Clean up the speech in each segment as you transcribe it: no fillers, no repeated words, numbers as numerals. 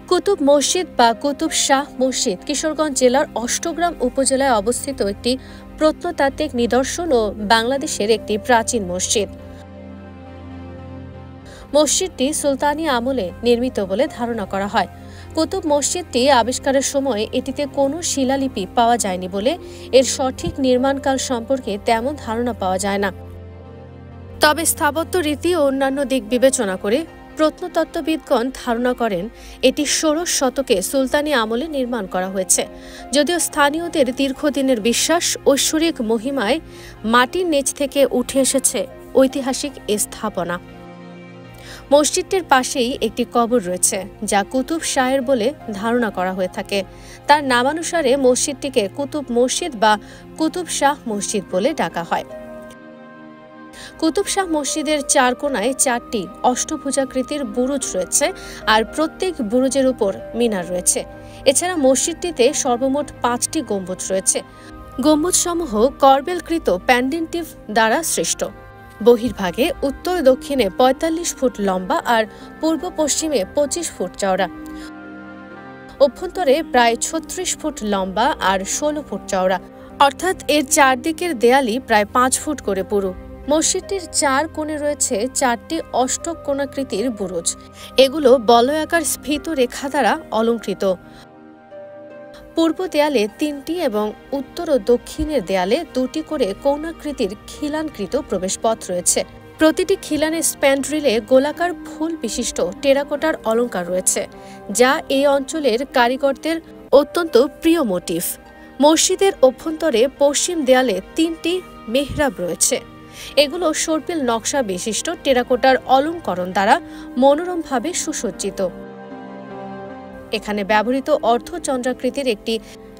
কুতুব মসজিদ বা কুতুব শাহ মসজিদ কিশোরগঞ্জ জেলার অষ্টগ্রাম উপজেলায় অবস্থিত একটি প্রত্নতাত্ত্বিক নিদর্শন ও বাংলাদেশের একটি প্রাচীন মসজিদ। মসজিদটি সুলতানি আমলে নির্মিত বলে ধারণা করা হয়। কুতুব মসজিদটি আবিষ্কারের সময় এটিতে কোনো শিলালিপি পাওয়া যায়নি বলে এর সঠিক নির্মাণকাল সম্পর্কে তেমন ধারণা পাওয়া যায় না। তবে স্থাপত্য রীতি ও অন্যান্য দিক বিবেচনা করে প্রত্নতত্ত্ববিদগণ ধারণা করেন এটি ষোড়শ শতকে সুলতানি আমলে নির্মাণ করা হয়েছে। যদিও স্থানীয়দের দীর্ঘদিনের বিশ্বাস ঐশ্বরিক মহিমায় মাটির নিচ থেকে উঠে এসেছে ঐতিহাসিক এ স্থাপনা। মসজিদটির পাশেই একটি কবর রয়েছে যা কুতুব শাহের বলে ধারণা করা হয়ে থাকে। তার নামানুসারে মসজিদটিকে কুতুব মসজিদ বা কুতুব শাহ মসজিদ বলে ডাকা হয়। কুতুব শাহ মসজিদের চার কোণায় চারটি অষ্টভুজাকৃতির বুরুজ রয়েছে আর প্রত্যেক বুরুজের উপর মিনার রয়েছে। এছাড়া মসজিদটিতে সর্বমোট ৫টি গম্বুজ রয়েছে। গম্বুজসমূহ করবেলকৃত প্যান্ডেন্টিভ দ্বারা সৃষ্ট। বহির্ভাগে উত্তর দক্ষিণে ৪৫ ফুট লম্বা আর পূর্ব পশ্চিমে ২৫ ফুট চওড়া। অভ্যন্তরে প্রায় ৩৬ ফুট লম্বা আর ১৬ ফুট চওড়া, অর্থাৎ এর চারদিকের দেয়ালই প্রায় ৫ ফুট করে পুরু। মসজিদটির চার কোণে রয়েছে ৪টি অষ্টকোণাকৃতির বুরুজ। এগুলো বলয়াকার স্ফীত রেখা দ্বারা অলঙ্কৃত। পূর্ব দেয়ালে ৩টি এবং উত্তর ও দক্ষিণের দেয়ালে ২টি করে কোণাকৃতির খিলানকৃত প্রবেশপথ রয়েছে। প্রতিটি খিলানের স্প্যান্ড্রিলে গোলাকার ফুল বিশিষ্ট টেরাকোটার অলঙ্কার রয়েছে, যা এই অঞ্চলের কারিগরদের অত্যন্ত প্রিয় মোটিভ। মসজিদের অভ্যন্তরে পশ্চিম দেয়ালে ৩টি মেহরাব রয়েছে। এগুলো সর্পিল নকশা বিশিষ্ট টেরাকোটার অলঙ্করণ দ্বারা মনোরমভাবে সুসজ্জিত। এখানে ব্যবহৃত অর্ধচন্দ্রাকৃতির একটি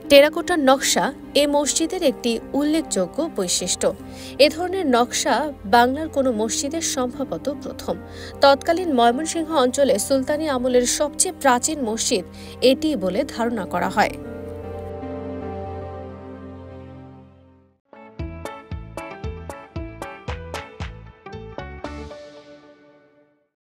টেরাকোটার নকশা এ মসজিদের একটি উল্লেখযোগ্য বৈশিষ্ট্য। এ ধরনের নকশা বাংলার কোনো মসজিদের সম্ভবত প্রথম। তৎকালীন ময়মনসিংহ অঞ্চলে সুলতানি আমলের সবচেয়ে প্রাচীন মসজিদ এটিই বলে ধারণা করা হয়।